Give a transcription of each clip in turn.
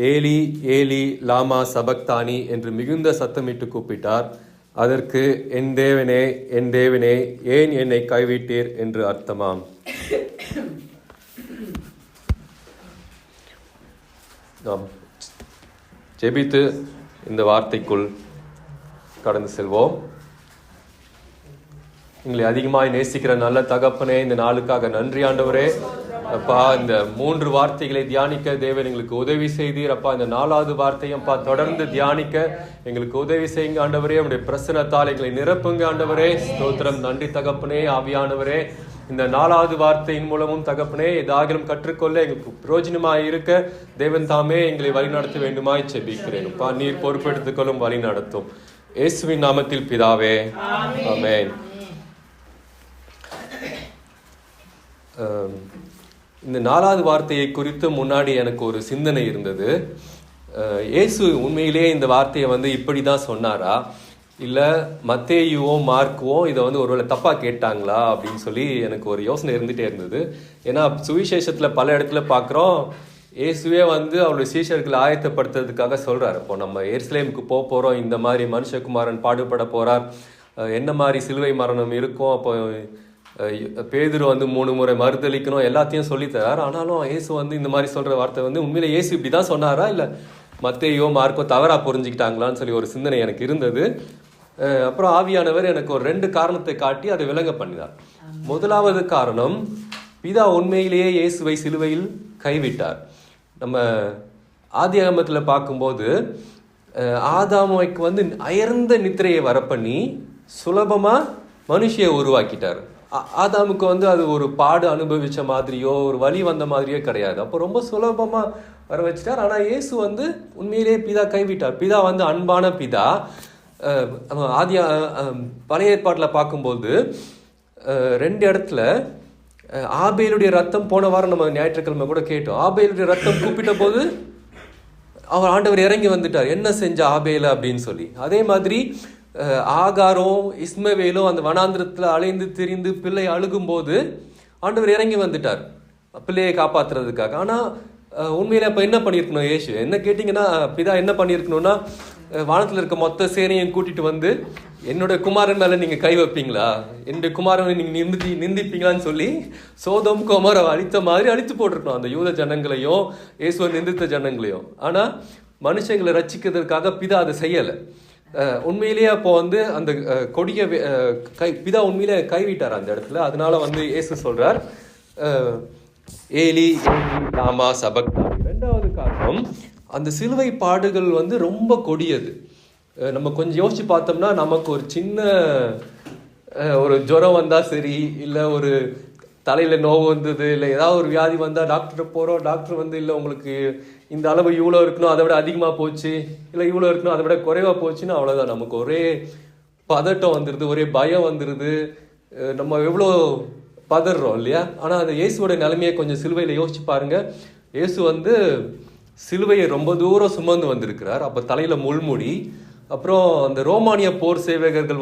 Eli Eli லாமா சபக்தானி என்று மிகுந்த சத்தமிட்டு கூப்பிட்டார். அதற்கு என் தேவனே என் தேவனே ஏன் என்னை கைவிட்டீர் என்று அர்த்தமாம். நாம் ஜெபித்து இந்த வார்த்தைக்குள் கடந்து செல்வோம். எங்களை அதிகமாய் நேசிக்கிற நல்ல தகப்பனே, இந்த நாளுக்காக நன்றி ஆண்டவரே. அப்பா, இந்த 3 வார்த்தைகளை தியானிக்க தேவன் எங்களுக்கு உதவி செய்தீர். அப்பா, இந்த 4வது வார்த்தையும் அப்பா தொடர்ந்து தியானிக்க எங்களுக்கு உதவி செய்யுங்க ஆண்டவரே. உங்களுடைய பிரசன்னத்தால் எங்களை நிரப்புங்க ஆண்டவரே. ஸ்தோத்திரம், நன்றி தகப்பனே. ஆவியானவரே, இந்த 4வது வார்த்தையின் மூலமும் தகப்பனே ஏதாகிலும் கற்றுக்கொள்ள எங்களுக்கு பிரயோஜனமாய் இருக்க தேவன் தாமே எங்களை வழி நடத்த வேண்டுமாய் செபிக்கிறேன். அப்பா, நீர் பொறுப்பெடுத்துக் கொள்ளும், வழி நடத்தும். இயேசுவின் நாமத்தில் பிதாவே, ஆமென். இந்த 4வது வார்த்தையை குறித்து முன்னாடி எனக்கு ஒரு சிந்தனை இருந்தது. இயேசு உண்மையிலேயே இந்த வார்த்தையை இப்படி தான் சொன்னாரா, இல்லை மத்தேயுவோ மார்க்குவோ இதை ஒருவேளை தப்பாக கேட்டாங்களா அப்படின்னு சொல்லி எனக்கு ஒரு யோசனை இருந்துகிட்டே இருந்தது. ஏன்னா சுவிசேஷத்தில் பல இடத்துல பார்க்குறோம், இயேசுவே அவருடைய சீஷர்களை ஆயத்தப்படுத்துறதுக்காக சொல்கிறார். இப்போ நம்ம எருசலேமுக்கு போகிறோம், இந்த மாதிரி மனுஷகுமாரன் பாடுபட போகிறார், என்ன மாதிரி சிலுவை மரணம் இருக்கும், அப்போ பேதுரு 3 முறை மறுதளிக்கணும், எல்லாத்தையும் சொல்லித்தரார். ஆனாலும் இயேசு இந்த மாதிரி சொல்கிற வார்த்தை உண்மையிலே இயேசு இப்படி தான் சொன்னாரா, இல்லை மத்தேயோ மார்க்கோ தவறாக புரிஞ்சுக்கிட்டாங்களான்னு சொல்லி ஒரு சிந்தனை எனக்கு இருந்தது. அப்புறம் ஆவியானவர் எனக்கு ஒரு 2 காரணத்தை காட்டி அதை விளங்க பண்ணினார். முதலாவது காரணம், பிதா உண்மையிலேயே இயேசுவை சிலுவையில் கைவிட்டார். நம்ம ஆதியாகமத்தில் பார்க்கும்போது ஆதாமுக்கு அயர்ந்த நித்திரையை வரப்பண்ணி சுலபமாக மனுஷியை உருவாக்கிட்டார். ஆதாமுக்கு அது ஒரு பாடு அனுபவிச்ச மாதிரியோ ஒரு வலி வந்த மாதிரியோ கிடையாது. அப்போ ரொம்ப சுலபமாக வர வச்சிட்டார். ஆனால் இயேசு உண்மையிலேயே பிதா கைவிட்டார். பிதா அன்பான பிதா. பழைய ஏற்பாட்டில் பார்க்கும்போது 2 இடத்துல ஆபேலுடைய ரத்தம், போன வாரம் நம்ம ஞாயிற்றுக்கிழமை கூட கேட்டோம், ஆபேலுடைய ரத்தம் கூப்பிட்ட போது அவர் ஆண்டவர் இறங்கி வந்துட்டார், என்ன செஞ்ச ஆபேல அப்படின்னு சொல்லி. அதே மாதிரி ஆகாரும் இஸ்மவேலும் அந்த வனாந்திரத்தில் அலைந்து திரிந்து பிள்ளை அழுகும்போது ஆண்டவர் இறங்கி வந்துட்டார் பிள்ளையை காப்பாற்றுறதுக்காக. ஆனால் உண்மையில அப்போ என்ன பண்ணியிருக்கணும் இயேசு? என்ன கேட்டிங்கன்னா, பிதா என்ன பண்ணியிருக்கணும்னா, வானத்தில் இருக்க மொத்த சேனையும் கூட்டிட்டு என்னோட குமாரன் மேலே நீங்கள் கை வைப்பீங்களா, என்னுடைய குமாரனை நீங்கள் நிந்திப்பீங்களான்னு சொல்லி சோதோம் கோமரை அழித்த மாதிரி அழித்து போட்டிருக்கணும் அந்த யூத ஜனங்களையும் இயேசுவை நிந்தித்த ஜனங்களையும். ஆனால் மனுஷங்களை ரட்சிக்கிறதுக்காக பிதா அதை செய்யலை. உண்மையிலேயே அப்போ அந்த கொடிய பிதா உண்மையிலே கைவிட்டார் அந்த இடத்துல. அதனால இயேசு சொல்றார், ஏலி லாமா சபக்தானி. 2வது காரணம், அந்த சிலுவை பாடுகள் ரொம்ப கொடியது. நம்ம கொஞ்சம் யோசிச்சு பார்த்தோம்னா, நமக்கு ஒரு சின்ன ஒரு ஜுரம் வந்தா சரி, இல்லை ஒரு தலையில நோவு வந்தது, இல்லை ஏதாவது ஒரு வியாதி வந்தால் டாக்டர் போகிறோம், டாக்டர் இல்லை உங்களுக்கு இந்த அளவு இவ்வளோ இருக்கணும், அதை விட அதிகமாக போச்சு, இல்லை இவ்வளோ இருக்கணும் அதை விட குறைவாக போச்சுன்னா அவ்வளோதான். நமக்கு ஒரே பதட்டம் வந்துடுது, ஒரே பயம் வந்துடுது, நம்ம எவ்வளோ பதறோம் இல்லையா? ஆனால் அந்த இயேசுவோட நிலைமையை கொஞ்சம் சிலுவையில் யோசிச்சு பாருங்க. இயேசு சிலுவையை ரொம்ப தூரம் சுமந்து வந்திருக்கிறார். அப்போ தலையில் முள்முடி. அப்புறம் அந்த ரோமானிய போர் சேவகர்கள்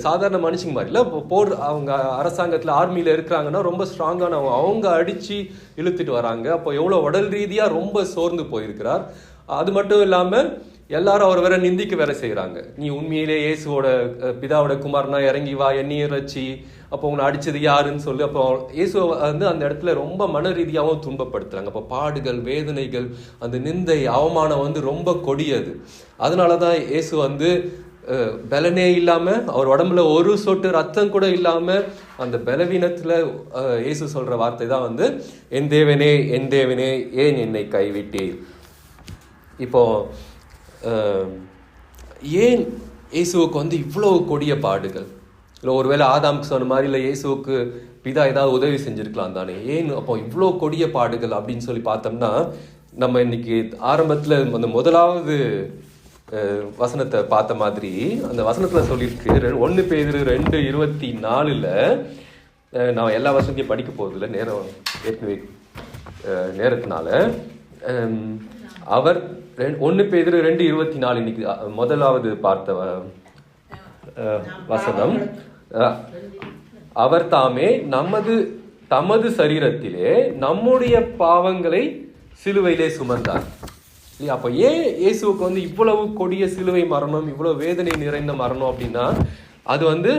சாதாரண மனுஷங்க மாதிரி இல்லை, போர் அவங்க அரசாங்கத்தில் ஆர்மியில் இருக்கிறாங்கன்னா ரொம்ப ஸ்ட்ராங்கான அவங்க அடித்து இழுத்துட்டு வராங்க. அப்போ எவ்வளோ உடல் ரீதியாக ரொம்ப சோர்ந்து போயிருக்கிறார். அது மட்டும் இல்லாமல் எல்லாரும் அவர் வேற நிந்திக்க வேற செய்கிறாங்க. நீ உண்மையிலே இயேசுவோட பிதாவோட குமாரனா, இறங்கி வா, எண்ணெயை ரச்சி, அப்போ உங்களை அடித்தது யாருன்னு சொல்லி அப்போ இயேசுவை அந்த இடத்துல ரொம்ப மன ரீதியாகவும் துன்பப்படுத்துகிறாங்க. அப்போ பாடுகள், வேதனைகள், அந்த நிந்தை, அவமானம் ரொம்ப கொடியது. அதனால தான் இயேசு பலனே இல்லாமல், அவர் உடம்புல ஒரு சொட்டு ரத்தம் கூட இல்லாமல், அந்த பலவீனத்தில் இயேசு சொல்கிற வார்த்தை தான் என் தேவனே என் தேவனே ஏன் என்னை கைவிட்டீர். இப்போ ஏன் இயேசுவுக்கு இவ்வளோ கொடிய பாடுகள்? இல்லை ஒருவேளை ஆதாமுக்கு சொன்ன மாதிரி, இல்லை இயேசுவுக்கு பிதா ஏதாவது உதவி செஞ்சுருக்கலாம் தானே, ஏன் அப்போ இவ்வளோ கொடிய பாடுகள் அப்படின்னு சொல்லி பார்த்தோம்னா, நம்ம இன்னைக்கு ஆரம்பத்தில் அந்த முதலாவது வசனத்தை பார்த்த மாதிரி அந்த வசனத்தில் சொல்லியிருக்கு. 1 பேதுரு 2:24 நான் எல்லா வசனத்தையும் படிக்க போவதில்லை, நேரம் ஏற்கனவே நேரத்தினால. அவர் 1 பேதுரு 2:24 இன்னைக்கு முதலாவது பார்த்த வசனம், அவர் தாமே தமது சரீரத்திலே நம்முடைய பாவங்களை சிலுவையிலே சுமந்தார். இல்லையா? அப்போ ஏன் இயேசுவுக்கு வந்து இவ்வளவு கொடிய சிலுவை மரணம், இவ்வளவு வேதனை நிறைந்த மரணம் அப்படின்னா, அது வந்து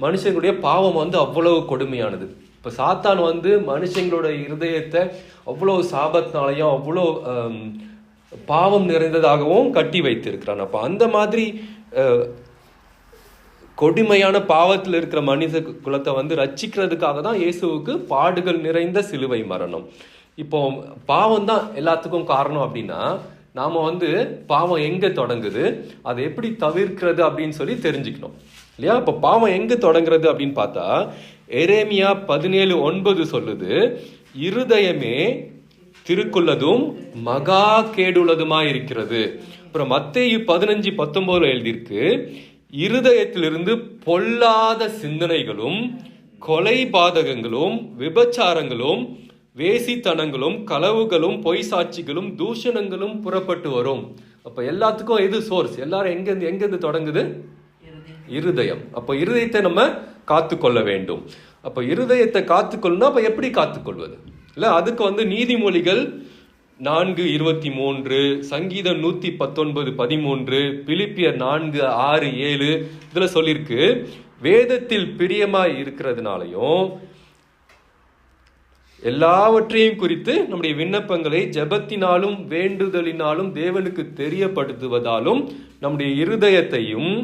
மனுஷங்களுடைய பாவம் வந்து அவ்வளவு கொடுமையானது. இப்போ சாத்தான் வந்து மனுஷங்களோட இருதயத்தை அவ்வளவு சாபத்தினாலையும் அவ்வளோ பாவம் நிறைந்ததாகவும் கட்டி வைத்திருக்கிறான். அப்போ அந்த மாதிரி கொடுமையான பாவத்தில் இருக்கிற மனித குலத்தை வந்து ரட்சிக்கிறதுக்காக தான் இயேசுவுக்கு பாடுகள் நிறைந்த சிலுவை மரணம். இப்போ பாவம் தான் எல்லாத்துக்கும் காரணம் அப்படின்னா, நாம் வந்து பாவம் எங்கே தொடங்குது, அதை எப்படி தவிர்க்கிறது அப்படின்னு சொல்லி தெரிஞ்சுக்கணும் இல்லையா? இப்போ பாவம் எங்கே தொடங்குறது அப்படின்னு பார்த்தா, எரேமியா 17:9 சொல்லுது, இருதயமே திருக்குள்ளதும் மகா கேடுள்ளதுமா இருக்கிறது. அப்புறம் மத்தேயு 15:19 எழுதியிருக்கு, இருதயத்திலிருந்து பொல்லாத சிந்தனைகளும் கொலைபாதகங்களும் விபச்சாரங்களும் வேசித்தனங்களும் களவுகளும் பொய் சாட்சிகளும் தூஷணங்களும் புறப்பட்டு வரும். அப்ப எல்லாத்துக்கும் எது சோர்ஸ்? எல்லாரும் எங்கிருந்து தொடங்குது? இருதயம். அப்ப இருதயத்தை நம்ம காத்துக்கொள்ள வேண்டும். அப்ப இருதயத்தை காத்துக்கொள்ளணும். அப்ப எப்படி காத்துக்கொள்வது? இல்ல, அதுக்கு வந்து நீதிமொழிகள் 4:23, சங்கீதம் 119:13, பிலிப்பியர் 4:6-7 இதுல சொல்லியிருக்கு, வேதத்தில் பிரியமாய் இருக்கிறதுனாலையும் எல்லாவற்றையும் குறித்து நம்முடைய விண்ணப்பங்களை ஜெபத்தினாலும் வேண்டுதலினாலும் தேவனுக்கு தெரியப்படுத்துவதாலும் நம்முடைய இருதயத்தையும்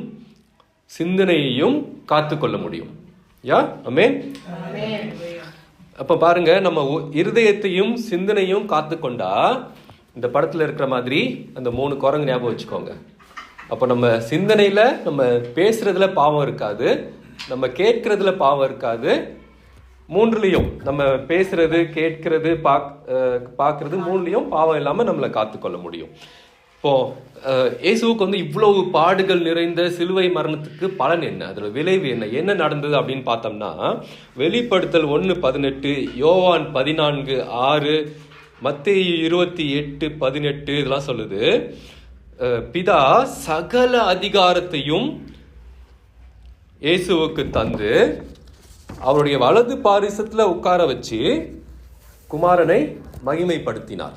சிந்தனையையும் காத்துக்கொள்ள முடியும். யா, ஆமென். அப்ப பாருங்க, நம்ம இருதயத்தையும் சிந்தனையும் காத்துக்கொண்டா, இந்த படத்துல இருக்கிற மாதிரி அந்த 3 குரங்கு ஞாபகம் வச்சுக்கோங்க. அப்ப நம்ம சிந்தனையில, நம்ம பேசுறதுல பாவம் இருக்காது, நம்ம கேட்கறதுல பாவம் இருக்காது. 3லையும் நம்ம பேசுறது, கேட்கறது, பார்க்கறது 3லையும் பாவம் இல்லாம நம்மளை காத்துக்கொள்ள முடியும். இப்போ இயேசுவுக்கு வந்து இவ்வளவு பாடுகள் நிறைந்த சிலுவை மரணத்துக்கு பலன் என்ன, அதோட விளைவு என்ன நடந்தது அப்படின்னு பார்த்தோம்னா, வெளிப்படுத்தல் 1:18, யோவான் 14:6, மத்தேயு 28:18 இதெல்லாம் சொல்லுது, பிதா சகல அதிகாரத்தையும் இயேசுவுக்கு தந்து அவருடைய வலது பாரிசத்துல உட்கார வச்சு குமாரனை மகிமைப்படுத்தினார்.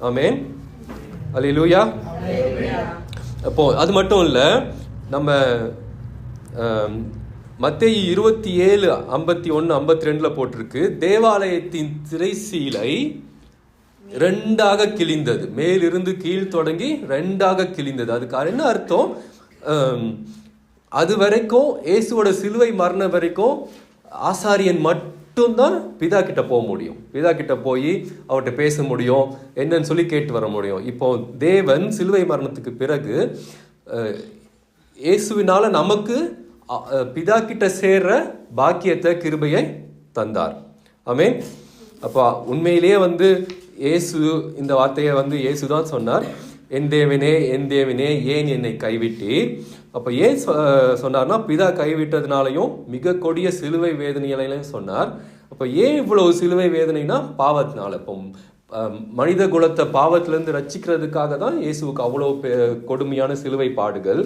ஆமென், அல்லேலூயா. அப்போ அது மட்டும் இல்ல, நம்ம மத்தேயு 27:51-52 போட்டிருக்கு, தேவாலயத்தின் திரைச்சீலை 2ஆக கிழிந்தது, மேலிருந்து கீழ் தொடங்கி 2ஆக கிழிந்தது. அதுக்கு என்ன அர்த்தம்? அது வரைக்கும் இயேசுவோட சிலுவை மரணம் வரைக்கும் ஆசாரியன் மட்டும்தான் பிதா கிட்ட போக முடியும், பிதா கிட்ட போய் அவர்கிட்ட பேச முடியும், என்னன்னு சொல்லி கேட்டு வர முடியும். இப்போ தேவன் சிலுவை மரணத்துக்கு பிறகு இயேசுவினால நமக்கு பிதா கிட்ட சேர்ற பாக்கியத்தை, கிருபையை தந்தார். ஆமென். அப்போ உண்மையிலேயே வந்து இயேசு இந்த வார்த்தையை வந்து இயேசு தான் சொன்னார், என் தேவனே என் தேவனே ஏன் என்னை கைவிட்டீர். அப்போ ஏன் சொன்னார்னா, பிதா கைவிட்டதுனாலையும் மிக கொடிய சிலுவை வேதனைகளையும் சொன்னார். அப்போ ஏன் இவ்வளவு சிலுவை வேதனைனா, பாவத்தினால. இப்போ மனித குலத்தை பாவத்திலேருந்து ரட்சிக்கிறதுக்காக தான் இயேசுவுக்கு அவ்வளோ கொடுமையான சிலுவை பாடுகள்.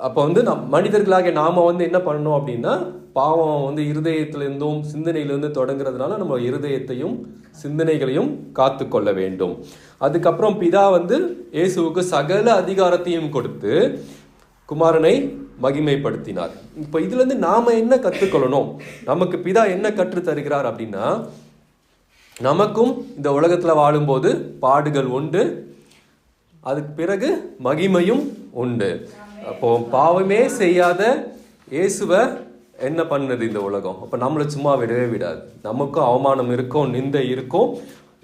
அப்போ வந்து மனிதர்களாக நாம் வந்து என்ன பண்ணணும் அப்படின்னா, பாவம் வந்து இருதயத்திலிருந்தும் சிந்தனையிலிருந்து தொடங்குறதுனால நம்ம இருதயத்தையும் சிந்தனைகளையும் காத்து கொள்ள வேண்டும். அதுக்கப்புறம் பிதா வந்து இயேசுவுக்கு சகல அதிகாரத்தையும் கொடுத்து குமாரனை மகிமைப்படுத்தினார். இப்போ இதுல இருந்து நாம என்ன கற்றுக்கொள்ளணும், நமக்கு பிதா என்ன கற்று தருகிறார் அப்படின்னா, நமக்கும் இந்த உலகத்துல வாழும்போது பாடுகள் உண்டு, அதுக்கு பிறகு மகிமையும் உண்டு. அப்போ பாவமே செய்யாத இயேசுவை என்ன பண்ணுது இந்த உலகம்? அப்போ நம்மளை சும்மா விடவே விடாது. நமக்கும் அவமானம் இருக்கும், நிந்தை இருக்கும்,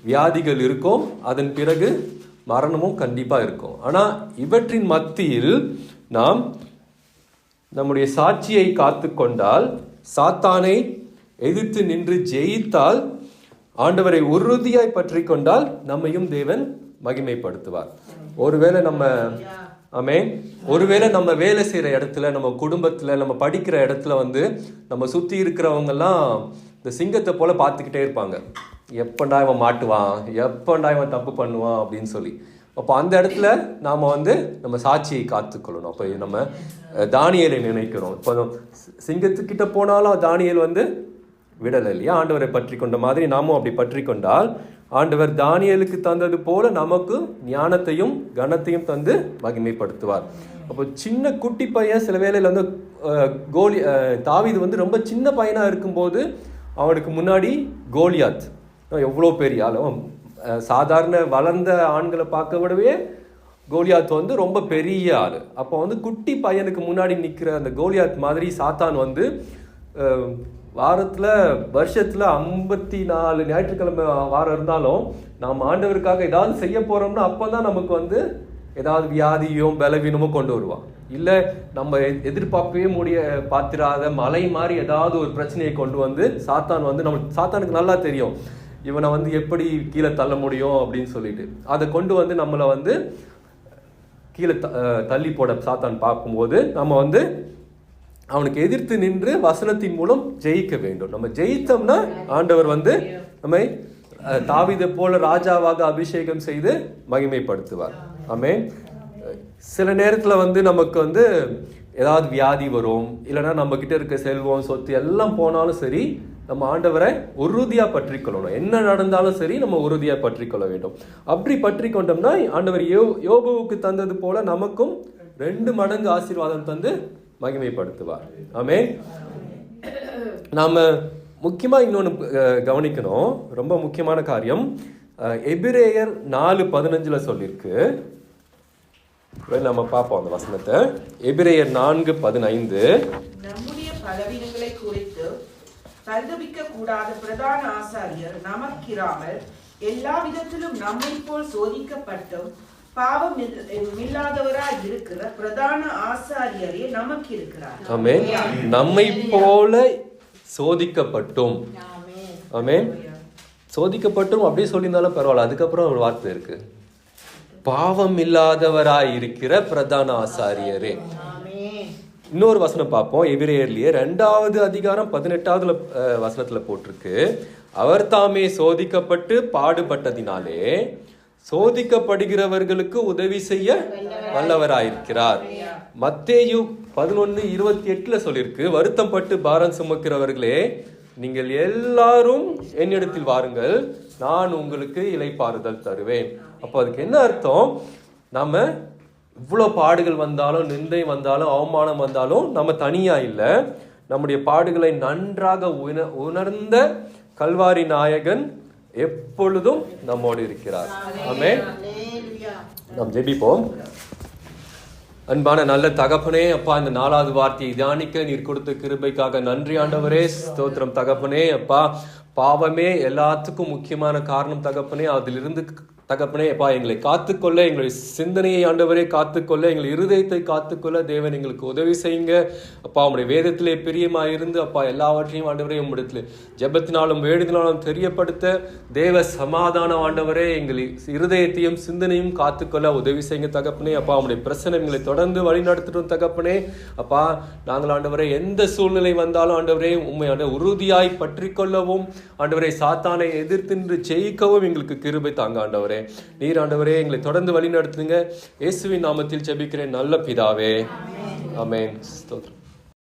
வியாதிகள் இருக்கும், அதன் பிறகு மரணமும் கண்டிப்பா இருக்கும். ஆனா இவற்றின் மத்தியில் நாம் நம்முடைய சாட்சியை காத்து கொண்டால், சாத்தானை எதிர்த்து நின்று ஜெயித்தால், ஆண்டவரை உறுதியாய் பற்றி கொண்டால் நம்மையும் தேவன் மகிமைப்படுத்துவார். ஒருவேளை நம்ம வேலை செய்யற இடத்துல, நம்ம குடும்பத்துல, நம்ம படிக்கிற இடத்துல வந்து நம்ம சுத்தி இருக்கிறவங்கெல்லாம் இந்த சிங்கத்தை போல பார்த்துக்கிட்டே இருப்பாங்க, எப்பண்டா இவன் மாட்டுவான், எப்பண்டா இவன் தப்பு பண்ணுவான் அப்படின்னு சொல்லி. அப்போ அந்த இடத்துல நாம வந்து நம்ம சாட்சியை காத்துக்கொள்ளணும். அப்போ நம்ம தானியேலை நினைக்கிறோம். இப்போ சிங்கத்துக்கிட்ட போனாலும் தானியேல் வந்து விடலை இல்லையா, ஆண்டவரை பற்றி கொண்ட மாதிரி நாமும் அப்படி பற்றி கொண்டால் ஆண்டவர் தானியேலுக்கு தந்தது போல நமக்கு ஞானத்தையும் கனத்தையும் தந்து மகிமைப்படுத்துவார். அப்போ சின்ன குட்டி பையன் சில வேளையில் வந்து தாவீது வந்து ரொம்ப சின்ன பையனாக இருக்கும்போது அவனுக்கு முன்னாடி கோலியாத் எவ்வளோ பெரிய ஆள், சாதாரண வளர்ந்த ஆண்களை பார்க்க விடவே கோலியாத் வந்து ரொம்ப பெரிய ஆள். அப்போ வந்து குட்டி பையனுக்கு முன்னாடி நிற்கிற அந்த கோலியாத் மாதிரி சாத்தான் வந்து வருஷத்தில் 54 ஞாயிற்றுக்கிழமை வாரம் இருந்தாலும் நாம் ஆண்டவருக்காக ஏதாவது செய்ய போகிறோம்னா அப்போ தான் நமக்கு வந்து ஏதாவது வியாதியும் பலவீனமும் கொண்டு வருவான். இல்லை நம்ம எதிர்பார்க்கவே பார்த்திராத மலை மாதிரி ஏதாவது ஒரு பிரச்சனையை கொண்டு வந்து சாத்தான் வந்து சாத்தானுக்கு நல்லா தெரியும் இவனை வந்து எப்படி கீழே தள்ள முடியும் அப்படின்னு சொல்லிட்டு அதை கொண்டு வந்து நம்மளை வந்து கீழே தள்ளி போட சாத்தான் பார்க்கும்போது நம்ம வந்து அவனுக்கு எதிர்த்து நின்று வசனத்தின் மூலம் ஜெயிக்க வேண்டும். நம்ம ஜெயித்தோம்னா ஆண்டவர் வந்து நம்மை தாவீதை போல ராஜாவாக அபிஷேகம் செய்து மகிமைப்படுத்துவார். ஆமென். சில நேரத்தில் வந்து நமக்கு வந்து ஏதாவது வியாதி வரும், இல்லைன்னா நம்ம கிட்ட இருக்க செல்வம் சொத்து எல்லாம் போனாலும் சரி நம்ம ஆண்டவரை உறுதியா பற்றி கொள்ளணும். என்ன நடந்தாலும் சரி நம்ம உறுதியா பற்றி கொள்ள வேண்டும். அப்படி பற்றி கொண்டோம்னா ஆண்டவர் யோபுவுக்கு தந்தது போல நமக்கும் 2 மடங்கு ஆசீர்வாதம் தந்து மகிமைப்படுத்துவார். ஆமென். நாம முக்கியமா இன்னொன்று கவனிக்கணும், ரொம்ப முக்கியமான காரியம். எபிரேயர் 4:15 சொல்லியிருக்கு. நம்ம பார்ப்போம் அந்த வசனத்தை. எபிரேயர் 4:15 நம்முடைய பலவீனங்களை குறித்து பரிதபிக்க கூடாத பிரதான ஆசாரியர் நமக்கிராமல் எல்லா விதத்திலும் நம்மை போல் சோதிக்கப்பட்டும் பாவம் இல்லாதவராய் இருக்கிற பிரதான ஆசாரியரே நமக்கு இருக்கிறார். ஆமென். நம்மை போல சோதிக்கப்பட்டும். ஆமென். சோதிக்கப்பட்டும் அப்படியே சொல்லியிருந்தாலும் பரவாயில்ல. அதுக்கப்புறம் ஒரு வார்த்தை இருக்கு, பாவம் இல்லாதவராய் இருக்கிற பிரதான ஆசாரியரே. இன்னொரு வசனம் பார்ப்போம். எபிரேயர்லயே 2வது அதிகாரம் 18வது வசனத்துல போட்டிருக்கு, அவர் தாமே சோதிக்கப்பட்டு பாடுபட்டதினாலே சோதிக்கப்படுகிறவர்களுக்கு உதவி செய்ய வல்லவராயிருக்கிறார். மத்தேயு 11:28 சொல்லியிருக்கு, வருத்தம் பட்டு பாரம் சுமக்கிறவர்களே நீங்கள் எல்லாரும் என்னிடத்தில் வாருங்கள், நான் உங்களுக்கு இளைப்பாறுதல் தருவேன். அப்போ அதுக்கு என்ன அர்த்தம்? நம்ம இவ்வளோ பாடுகள் வந்தாலும், நிந்தை வந்தாலும், அவமானம் வந்தாலும் நம்ம தனியா இல்லை. நம்முடைய பாடுகளை நன்றாக உணர்ந்த கல்வாரி நாயகன் எப்பொழுதும் நம்மோடு இருக்கிறார். ஆமென். நாம் ஜெபிப்போம். அன்பான நல்ல தகப்பனே, அப்பா இந்த 4வது வார்த்தையை தியானிக்க நீர் கொடுத்த கிருபைக்காக நன்றி ஆண்டவரே. ஸ்தோத்திரம் தகப்பனே. அப்பா பாவமே எல்லாத்துக்கும் முக்கியமான காரணம் தகப்பனே. அதிலிருந்து தகப்பனே அப்பா எங்களை காத்துக்கொள்ள, எங்களுடைய சிந்தனையை ஆண்டவரே காத்துக்கொள்ள, எங்கள் இருதயத்தை காத்துக்கொள்ள தேவன் எங்களுக்கு உதவி செய்யுங்க. அப்பா உங்களுடைய வேதத்திலே பிரியமாக இருந்து அப்பா எல்லாவற்றையும் ஆண்டவரே உம்மிடத்தில் ஜெபத்தினாலும் வேடுதலாலும் தெரியப்படுத்த தேவ சமாதானம் ஆண்டவரே எங்கள் இருதயத்தையும் சிந்தனையும் காத்துக்கொள்ள உதவி செய்யுங்க தகப்பனே. அப்பா உங்களுடைய பிரச்சனை எங்களை தொடர்ந்து வழி நடத்திடும் தகப்பனே. அப்பா நாங்கள் ஆண்டவரே எந்த சூழ்நிலை வந்தாலும் ஆண்டவரே உண்மை உறுதியாய் பற்றி கொள்ளவும் ஆண்டவரே சாத்தானை எதிர்த்து ஜெயிக்கவும் எங்களுக்கு கிருபை தாங்க ஆண்டவரே. நீர் ஆண்டவரே எங்களை தொடர்ந்து வழி நடத்துங்க. இயேசுவின் நாமத்தில் ஜெபிக்கிறேன் நல்ல பிதாவே. ஆமென். ஸ்தோத்திரம்.